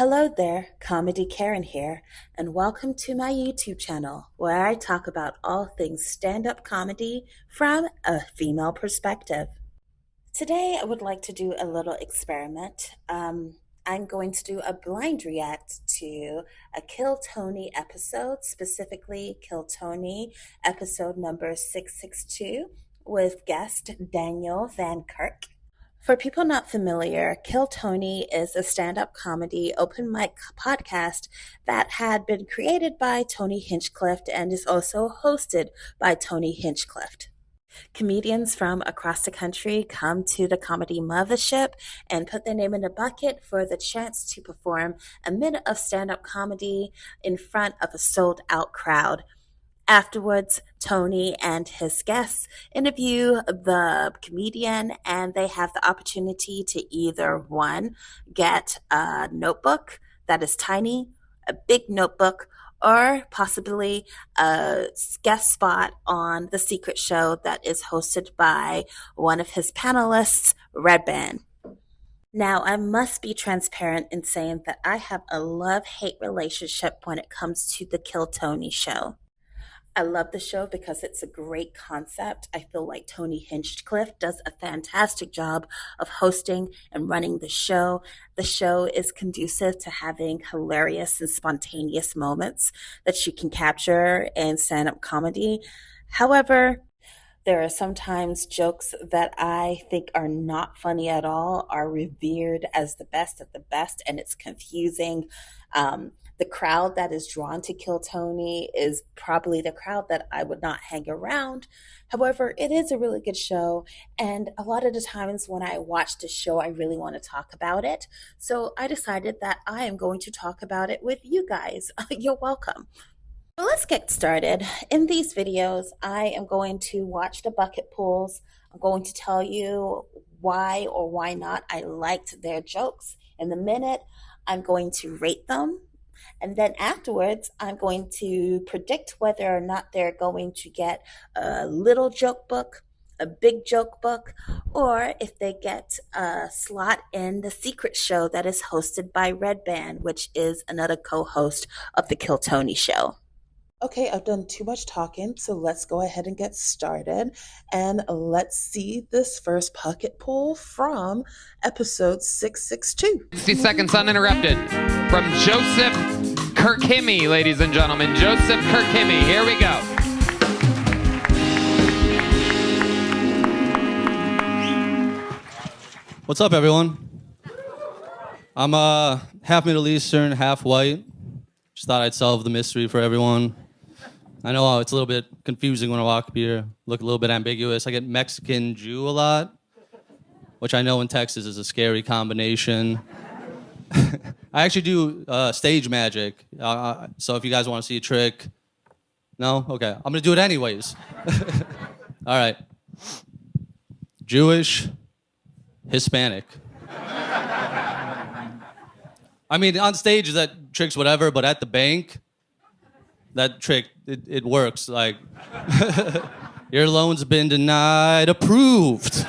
Hello there, Comedy Karen here, and welcome to my YouTube channel where I talk about all things stand-up comedy from a female perspective. Today I would like to do a little experiment. I'm going to do a blind react to a Kill Tony episode, specifically Kill Tony episode number 662 with guest Daniel Von Kirk. For people not familiar, Kill Tony is a stand-up comedy open mic podcast that had been created by Tony Hinchcliffe and is also hosted by Tony Hinchcliffe. Comedians from across the country come to the comedy mothership and put their name in a bucket for the chance to perform a minute of stand-up comedy in front of a sold-out crowd. Afterwards, Tony and his guests interview the comedian, and they have the opportunity to either, one, get a notebook that is tiny, a big notebook, or possibly a guest spot on the secret show that is hosted by one of his panelists, Redban. Now, I must be transparent in saying that I have a love-hate relationship when it comes to the Kill Tony show. I love the show because it's a great concept. I feel like Tony Hinchcliffe does a fantastic job of hosting and running the show. The show is conducive to having hilarious and spontaneous moments that you can capture in stand-up comedy. However, there are sometimes jokes that I think are not funny at all, are revered as the best of the best, and it's confusing. The crowd that is drawn to Kill Tony is probably the crowd that I would not hang around. However, it is a really good show, and a lot of the times when I watch the show, I really want to talk about it. So I decided that I am going to talk about it with you guys. You're welcome. So let's get started. In these videos, I am going to watch the bucket pulls. I'm going to tell you why or why not I liked their jokes. In the minute, I'm going to rate them. And then afterwards, I'm going to predict whether or not they're going to get a little joke book, a big joke book, or if they get a slot in the secret show that is hosted by Redban, which is another co-host of the Kill Tony show. Okay, I've done too much talking, so let's go ahead and get started. And let's see this first bucket pull from episode 662. 60 seconds uninterrupted from Joseph Kirkhimmy, ladies and gentlemen. Joseph Kirkhimmy, here we go. What's up, everyone? I'm half Middle Eastern, half white. Just thought I'd solve the mystery for everyone. I know it's a little bit confusing when I walk up here, look a little bit ambiguous. I get Mexican Jew a lot, which I know in Texas is a scary combination. I actually do stage magic, so if you guys want to see a trick, no? Okay, I'm gonna do it anyways. All right. Jewish, Hispanic. I mean, on stage that trick's whatever, but at the bank, that trick, it works. Like, your loan's been denied, approved.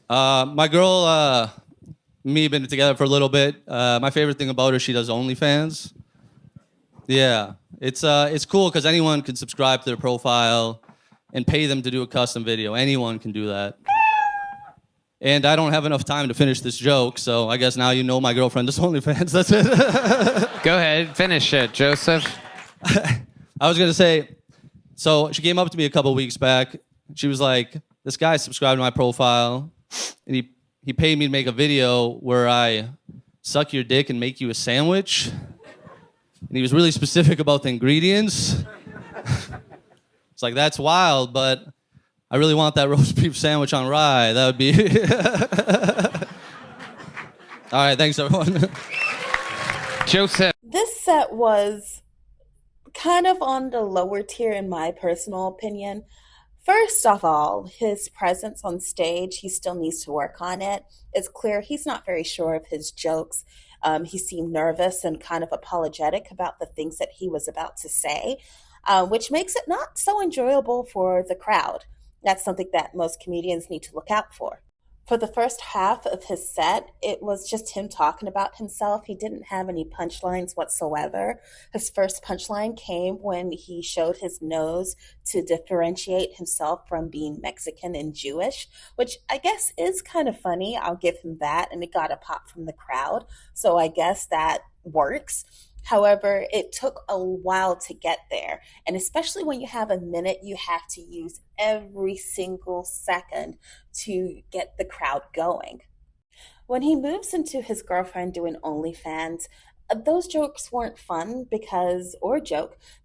My girl, me, been together for a little bit. My favorite thing about her, she does OnlyFans. Yeah, it's cool because anyone can subscribe to their profile and pay them to do a custom video. Anyone can do that. And I don't have enough time to finish this joke, so I guess now you know my girlfriend does OnlyFans. That's it. Go ahead, finish it, Joseph. I was gonna say, so she came up to me a couple weeks back. She was like, this guy subscribed to my profile, and he paid me to make a video where I suck your dick and make you a sandwich. And he was really specific about the ingredients. It's like, that's wild, but I really want that roast beef sandwich on rye. That would be... All right, thanks, everyone. Joseph. This set was kind of on the lower tier in my personal opinion. First of all, his presence on stage, he still needs to work on it. It's clear he's not very sure of his jokes. He seemed nervous and kind of apologetic about the things that he was about to say, which makes it not so enjoyable for the crowd. That's something that most comedians need to look out for. For the first half of his set, it was just him talking about himself. He didn't have any punchlines whatsoever. His first punchline came when he showed his nose to differentiate himself from being Mexican and Jewish, which I guess is kind of funny. I'll give him that. And it got a pop from the crowd. So I guess that works. However, it took a while to get there. And especially when you have a minute, you have to use every single second to get the crowd going. When he moves into his girlfriend doing OnlyFans, those jokes weren't fun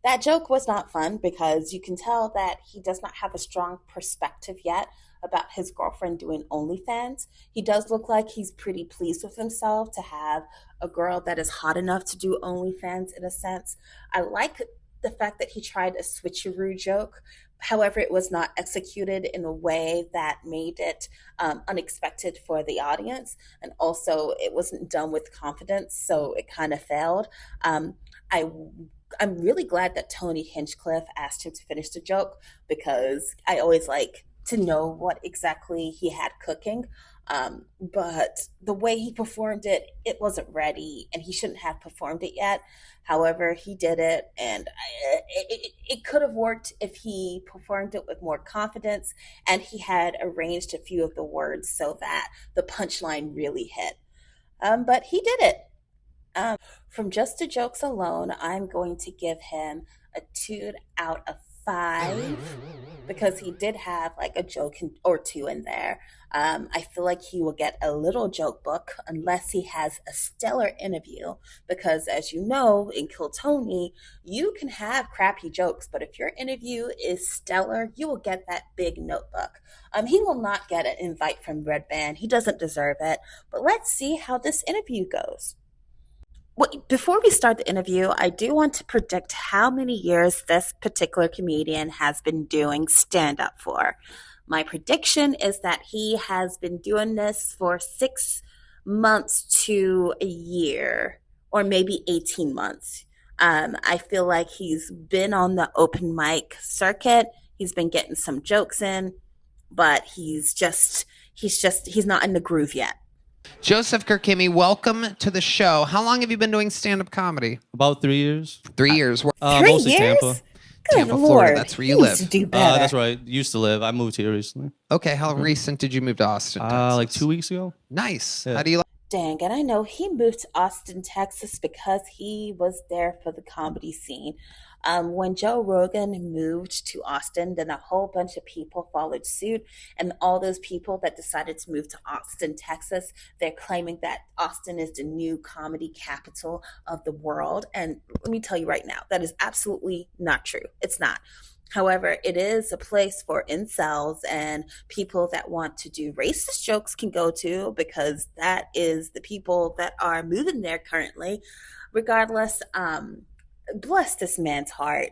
that joke was not fun because you can tell that he does not have a strong perspective yet about his girlfriend doing OnlyFans. He does look like he's pretty pleased with himself to have a girl that is hot enough to do OnlyFans in a sense. I like the fact that he tried a switcheroo joke. However, it was not executed in a way that made it unexpected for the audience. And also, it wasn't done with confidence, so it kind of failed. I I'm really glad that Tony Hinchcliffe asked him to finish the joke because I always like to know what exactly he had cooking. But the way he performed it, it wasn't ready and he shouldn't have performed it yet. However, he did it, and it could have worked if he performed it with more confidence and he had arranged a few of the words so that the punchline really hit. But he did it. From just the jokes alone, I'm going to give him a 2 out of 5 because he did have like a joke or two in there. I feel like he will get a little joke book unless he has a stellar interview because, as you know, in Kill Tony, you can have crappy jokes, but if your interview is stellar, you will get that big notebook. He will not get an invite from Red Band. He doesn't deserve it, but let's see how this interview goes. Well, before we start the interview, I do want to predict how many years this particular comedian has been doing stand up for. My prediction is that he has been doing this for 6 months to a year, or maybe 18 months. I feel like he's been on the open mic circuit. He's been getting some jokes in, but he's not in the groove yet. Joseph Kirkimi, welcome to the show. How long have you been doing stand-up comedy? About 3 years. 3 years. 3 Mostly years? Tampa. Good Tampa, Lord. Florida. That's where you live. To do better. That's right. Used to live. I moved here recently. Okay, how recent did you move to Austin, Texas? Like 2 weeks ago. Nice. Yeah. How do you like? Dang, and I know he moved to Austin, Texas because he was there for the comedy scene. When Joe Rogan moved to Austin, then a whole bunch of people followed suit. And all those people that decided to move to Austin, Texas, they're claiming that Austin is the new comedy capital of the world. And let me tell you right now, that is absolutely not true. It's not. However, it is a place for incels and people that want to do racist jokes can go to because that is the people that are moving there currently. Regardless, bless this man's heart.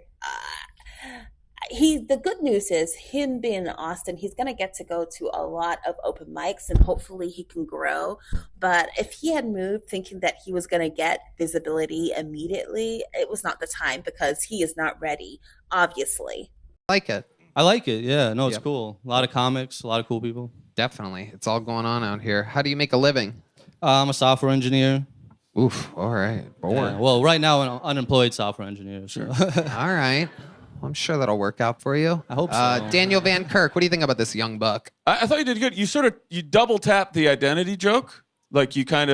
The good news is him being in Austin, he's going to get to go to a lot of open mics and hopefully he can grow. But if he had moved thinking that he was going to get visibility immediately, it was not the time because he is not ready, obviously. Like it? I like it. Yeah. No, it's Yep. cool. A lot of comics, a lot of cool people. Definitely. It's all going on out here. How do you make a living? I'm a software engineer. Oof. All right. Bored. Yeah, well, right now, I'm an unemployed software engineer. So. All right. Well, I'm sure that'll work out for you. I hope so. Daniel Van Kirk, what do you think about this young buck? I thought you did good. You double tap the identity joke. Like you get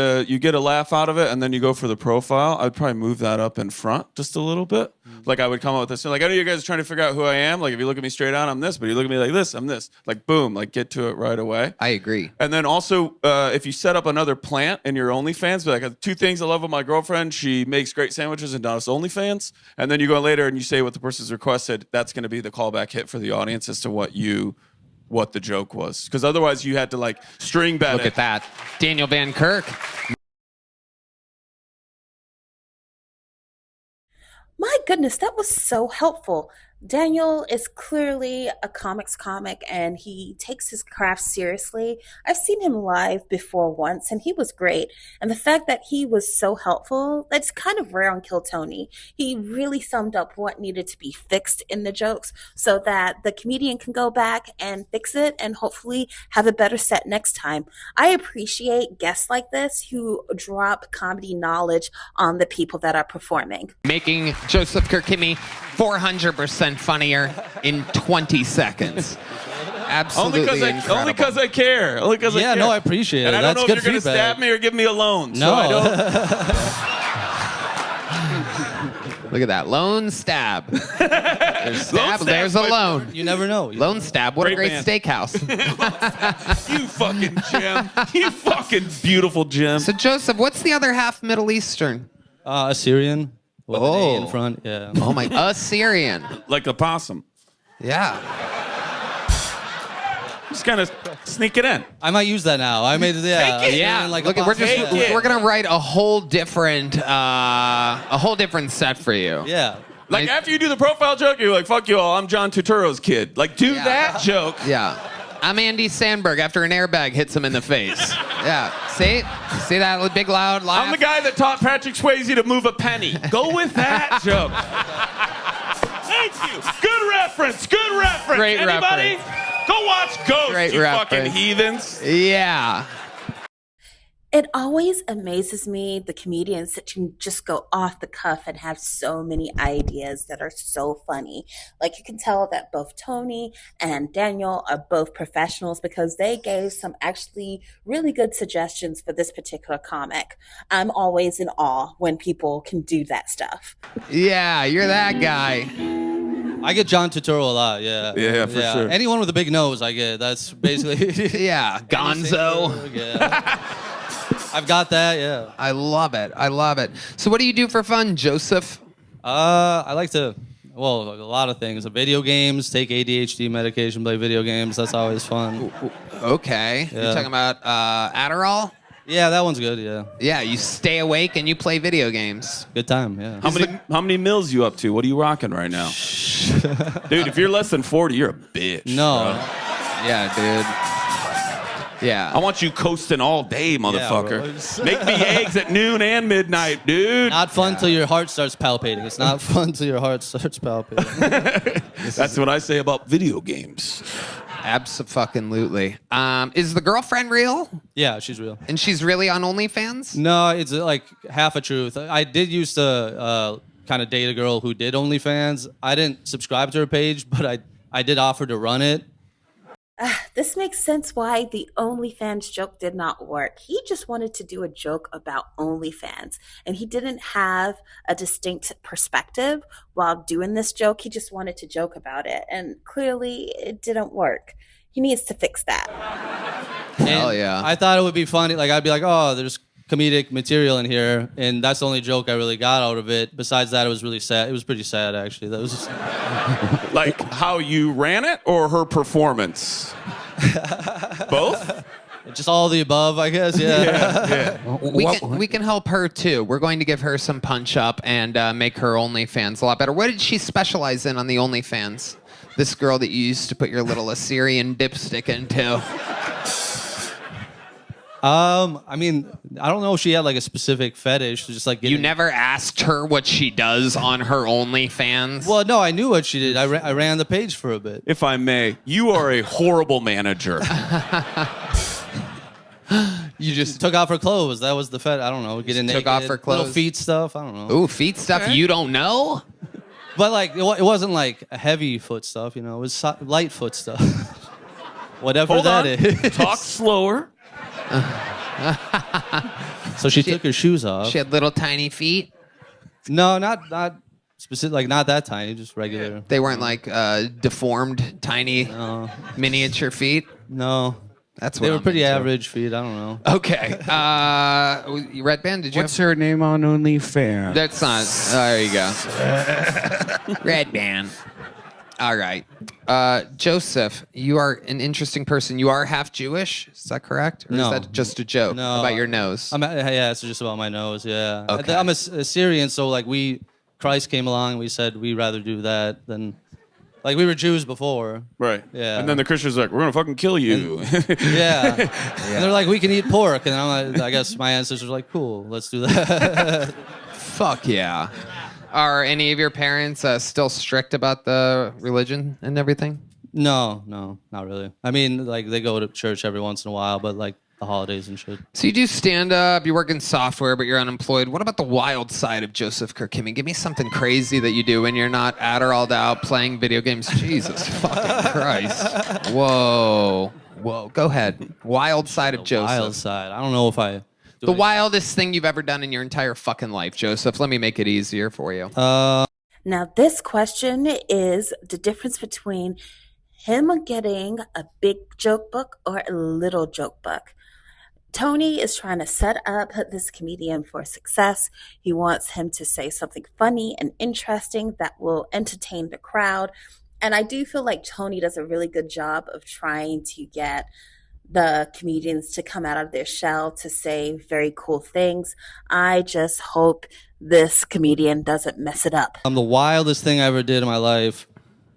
a laugh out of it and then you go for the profile. I'd probably move that up in front just a little bit. Like I would come up with this. Like I know you guys are trying to figure out who I am. Like if you look at me straight on, I'm this. But you look at me like this, I'm this. Like boom, like get to it right away. I agree. And then also, if you set up another plant in your OnlyFans, but like 2 things I love with my girlfriend, she makes great sandwiches and does OnlyFans. And then you go later and you say what the person's requested. That's going to be the callback hit for the audience as to what the joke was. Because otherwise you had to like string bet Look it. at that. Daniel Van Kirk. My goodness, that was so helpful. Daniel is clearly a comics comic and he takes his craft seriously. I've seen him live before once and he was great. And the fact that he was so helpful, that's kind of rare on Kill Tony. He really summed up what needed to be fixed in the jokes so that the comedian can go back and fix it and hopefully have a better set next time. I appreciate guests like this who drop comedy knowledge on the people that are performing. Making Joseph Kirkimi 400% funnier in 20 seconds. Absolutely incredible. Only because I care. Only because I care. Yeah, no, I appreciate it. And I That's don't know good if you're going to feedback. stab me or give me a loan. No. So I don't. Look at that. Lone stab. There's stab, stab, there's a but- loan. You never know. Lone stab. What a Great great band. steakhouse. You fucking Jim. You fucking beautiful Jim. So, Joseph, what's the other half Middle Eastern? Assyrian with an A in front. Yeah. Oh, my. Assyrian. Like a possum. Yeah. Just kind of sneak it in. I might use that now. I made Take it. Yeah, Like look, a we're possum. Take it. we're gonna write a whole different set for you. Yeah. Like after you do the profile joke, you're like, "Fuck you all, I'm John Turturro's kid." Like do that joke. Yeah. I'm Andy Sandberg after an airbag hits him in the face. Yeah. See that big loud laugh? I'm the guy that taught Patrick Swayze to move a penny. Go with that joke. Thank you. Good reference. Good reference. Great Anybody? reference. Go watch Ghost, Great you reference. fucking heathens. Yeah. It always amazes me, the comedians that can just go off the cuff and have so many ideas that are so funny. Like you can tell that both Tony and Daniel are both professionals because they gave some actually really good suggestions for this particular comic. I'm always in awe when people can do that stuff. Yeah, you're that guy. I get John Turturro a lot. Yeah. Yeah, for sure. Anyone with a big nose, I get. That's basically. Yeah, Gonzo. Yeah. I've got that. Yeah. I love it. I love it. So what do you do for fun, Joseph? I like to. Well, a lot of things. Video games, take ADHD medication, play video games. That's always fun. Okay. You're Yeah. talking about Adderall? Yeah, that one's good. Yeah. Yeah, you stay awake and you play video games. Good time. Yeah. How many mills you up to? What are you rocking right now? Dude, if you're less than 40, you're a bitch. No. bro. Yeah, dude. Yeah. I want you coasting all day, motherfucker. bro. Make me eggs at noon and midnight, dude. Not fun till your heart starts palpating. It's not fun till your heart starts palpating. That's what I say about video games. Abso-fucking-lutely. Is the girlfriend real? Yeah, she's real. And she's really on OnlyFans? No, it's like half a truth. I did used to kind of date a girl who did OnlyFans. I didn't subscribe to her page, but I did offer to run it. This makes sense why the OnlyFans joke did not work. He just wanted to do a joke about OnlyFans, and he didn't have a distinct perspective while doing this joke. He just wanted to joke about it, and clearly it didn't work. He needs to fix that. Hell And yeah. I thought it would be funny. Like, I'd be like, oh, there's comedic material in here. And that's the only joke I really got out of it. Besides that, it was really sad. It was pretty sad, actually. That was just... Like how you ran it or her performance? Both? Just all the above, I guess. Yeah. We can help her too. We're going to give her some punch up and make her OnlyFans a lot better. What did she specialize in on the OnlyFans? This girl that you used to put your little Assyrian dipstick into. I mean, I don't know if she had like a specific fetish. Just like You getting... never asked her what she does on her OnlyFans? Well, no, I knew what she did. I ran the page for a bit. If I may, you are a horrible manager. You just Took off her clothes. That was the I don't know. Getting took naked, off her clothes. Little feet stuff. I don't know. Ooh, feet stuff you don't know? But like, it wasn't like a heavy foot stuff. You know, it was light foot stuff. Whatever Hold that on. is. Talk slower. So she took her shoes off. She had little tiny feet. No, not specific. Like not that tiny. Just regular. They weren't like deformed, tiny, No, miniature feet. no. That's what They were I'm pretty into. average feet. I don't know. Okay. Red Band, did you What's her name on OnlyFans? That's not. There you go. Red Band. All right. Joseph, you are an interesting person. You are half Jewish. Is that correct? Or No. is that just a joke No. about your nose? Yeah, it's just about my nose. Yeah. Okay. I'm a Syrian, so like Christ came along and we said we'd rather do that than Like, we were Jews before. Right. Yeah. And then the Christians are like, we're going to fucking kill you. Yeah. And they're like, we can eat pork. And I'm like, I guess my ancestors were like, cool, let's do that. Fuck yeah. Are any of your parents still strict about the religion and everything? No, not really. I mean, like, they go to church every once in a while, but like the holidays and shit. So you do stand-up, you work in software, but you're unemployed. What about the wild side of Joseph Kirkimi? Give me something crazy that you do when you're not Adderalled out playing video games. Jesus fucking Christ. Whoa. Go ahead. Wild side of Joseph. Wild side. I don't know if I... The wildest thing you've ever done in your entire fucking life, Joseph. Let me make it easier for you. Now, this question is the difference between him getting a big joke book or a little joke book. Tony is trying to set up this comedian for success. He wants him to say something funny and interesting that will entertain the crowd. And I do feel like Tony does a really good job of trying to get the comedians to come out of their shell to say very cool things. I just hope this comedian doesn't mess it up. The wildest thing I ever did in my life.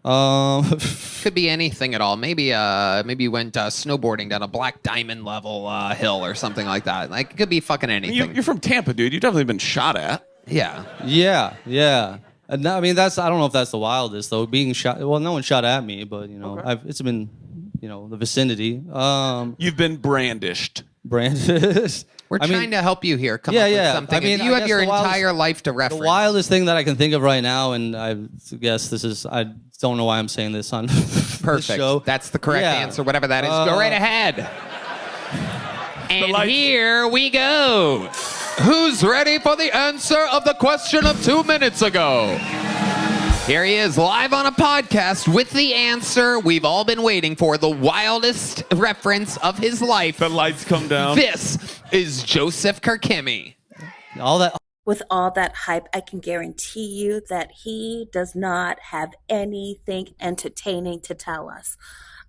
Could be anything at all. Maybe you went snowboarding down a Black Diamond level hill or something like that. Like, it could be fucking anything. You're from Tampa, dude. You've definitely been shot at. Yeah. Yeah. And I mean, I don't know if that's the wildest though. Being shot. Well, no one shot at me, but you know, Okay. it's been, the vicinity. You've been brandished. Brandis. We're trying to help you here. Come Yeah, up with yeah. something. I mean, you I have guess your the wildest- entire life to The reference. wildest thing that I can think of right now, and I guess I don't know why I'm saying this on this Perfect. show. That's the correct Yeah. answer, whatever that is. Go right ahead. And here we go. Who's ready for the answer of the question of 2 minutes ago? Here he is, live on a podcast with the answer we've all been waiting for, the wildest reference of his life. The lights come down. This is Joseph Kirkimi. All that. With all that hype, I can guarantee you that he does not have anything entertaining to tell us.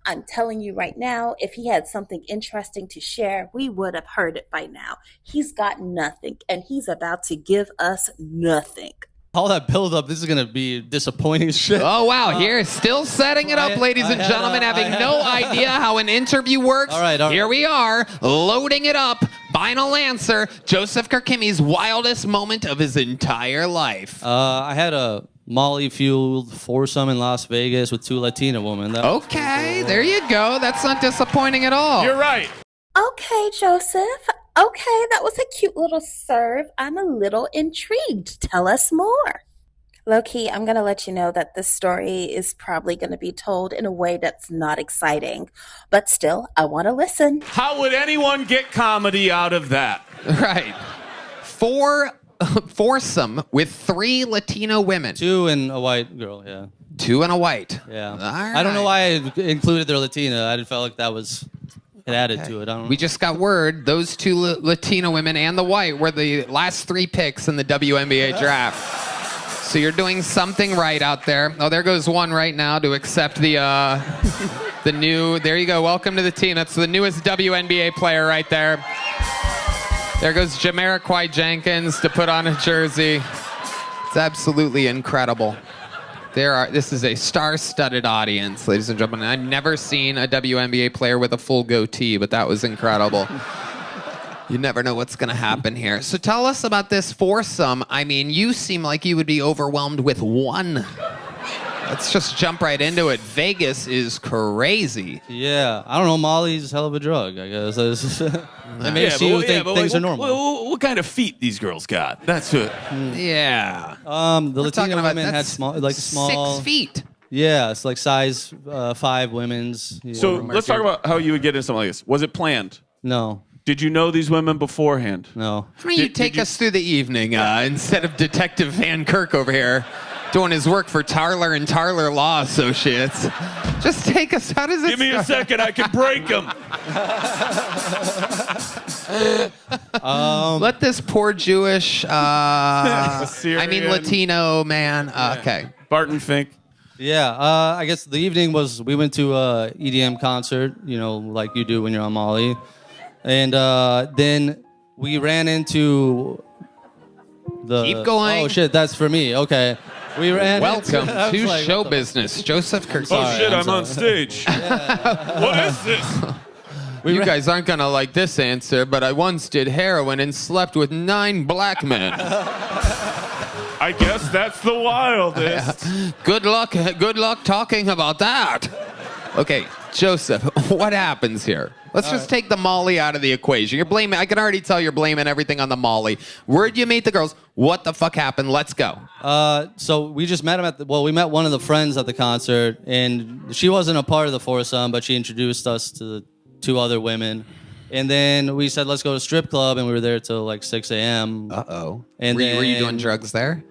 I'm telling you right now, if he had something interesting to share, we would have heard it by now. He's got nothing, and he's about to give us nothing. All that build up, this is gonna be disappointing shit. Oh, wow. Here, still setting it up, ladies and gentlemen, having no idea how an interview works. All right. Here we are, loading it up. Final answer, Joseph Kirkimi's wildest moment of his entire life. I had a Molly-fueled foursome in Las Vegas with 2 Latina women. Okay, there you go. That's not disappointing at all. You're right. Okay, Joseph. Okay, that was a cute little serve. I'm a little intrigued. Tell us more. Low-key, I'm going to let you know that this story is probably going to be told in a way that's not exciting. But still, I want to listen. How would anyone get comedy out of that? Right. Foursome with 3 Latino women. 2 and a white girl. Yeah. 2 and a white. Yeah. All I don't know right. why I included their Latina. I felt like that was it added to it. I don't know. We just got word those 2 Latino women and the white were the last 3 picks in the WNBA draft. So you're doing something right out there. Oh, there goes one right now to accept the new. There you go. Welcome to the team. That's the newest WNBA player right there. There goes Jamiroquai Jenkins to put on a jersey. It's absolutely incredible. This is a star-studded audience, ladies and gentlemen. I've never seen a WNBA player with a full goatee, but that was incredible. You never know what's going to happen here. So tell us about this foursome. I mean, you seem like you would be overwhelmed with one. Let's just jump right into it. Vegas is crazy. Yeah. I don't know. Molly's a hell of a drug, I guess. It makes you think things are normal. What kind of feet these girls got? That's it. Yeah. The Latina women had that's small, 6 feet. Yeah, it's like size 5 women's. Yeah. So let's talk about how you would get into something like this. Was it planned? No. Did you know these women beforehand? No. Why don't you take us through the evening instead of Detective Van Kirk over here doing his work for Tarler and Tarler Law Associates? Just take us. How does it Give me a second. I can break them. Let this poor Jewish, Assyrian. Latino man. Okay. Barton Fink. Yeah, I guess the evening was we went to a EDM concert, like you do when you're on Molly. And then we ran into the... Keep going. Oh, shit, that's for me. Okay. We ran. Welcome I was to like, show what the- business. Joseph Kirk. Oh shit, I'm I'm on stage. What is this? You guys aren't gonna like this answer, but I once did heroin and slept with 9 black men. I guess that's the wildest. Good luck talking about that. Okay, Joseph, what happens here? Let's just take the Molly out of the equation. You're blaming, I can already tell you're blaming everything on the Molly. Where'd you meet the girls? What the fuck happened? Let's go. So we just met him we met one of the friends at the concert, and she wasn't a part of the foursome, but she introduced us to the 2 other women. And then we said, let's go to a strip club, and we were there till like 6 a.m. Uh-oh. And Were you doing then- drugs there?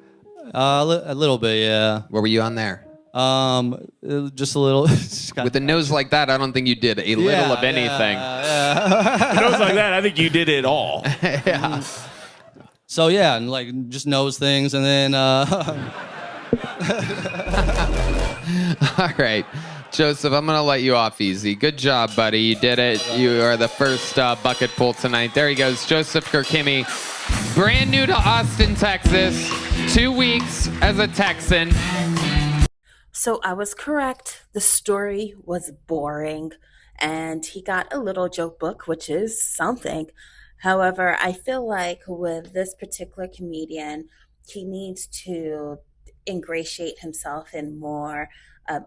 A little bit, yeah. What were you on there? Just a little. With a nose like that, I don't think you did a little of anything. Nose like that, I think you did it all. Yeah. So yeah, and like just knows things, and then All right. Joseph, I'm going to let you off easy. Good job, buddy. You did it. You are the first bucket full tonight. There he goes, Joseph Kirkimi. Brand new to Austin, Texas. 2 weeks as a Texan. So I was correct. The story was boring, and he got a little joke book, which is something. However, I feel like with this particular comedian, he needs to ingratiate himself in more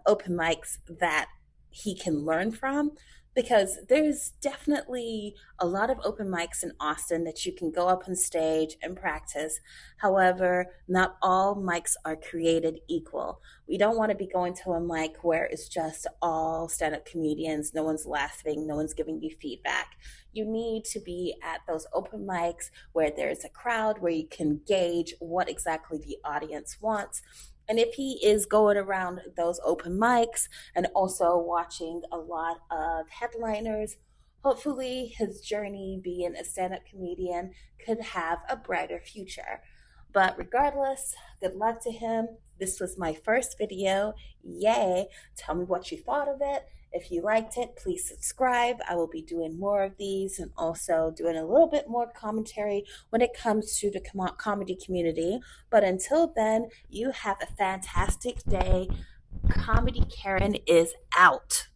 open mics that he can learn from, because there's definitely a lot of open mics in Austin that you can go up on stage and practice. However, not all mics are created equal. We don't want to be going to a mic where it's just all stand-up comedians, no one's laughing, no one's giving you feedback. You need to be at those open mics where there's a crowd, where you can gauge what exactly the audience wants. And if he is going around those open mics and also watching a lot of headliners, hopefully his journey being a stand-up comedian could have a brighter future. But regardless, good luck to him. This was my first video. Yay. Tell me what you thought of it. If you liked it, please subscribe. I will be doing more of these and also doing a little bit more commentary when it comes to the comedy community. But until then, you have a fantastic day. Comedy Karen is out.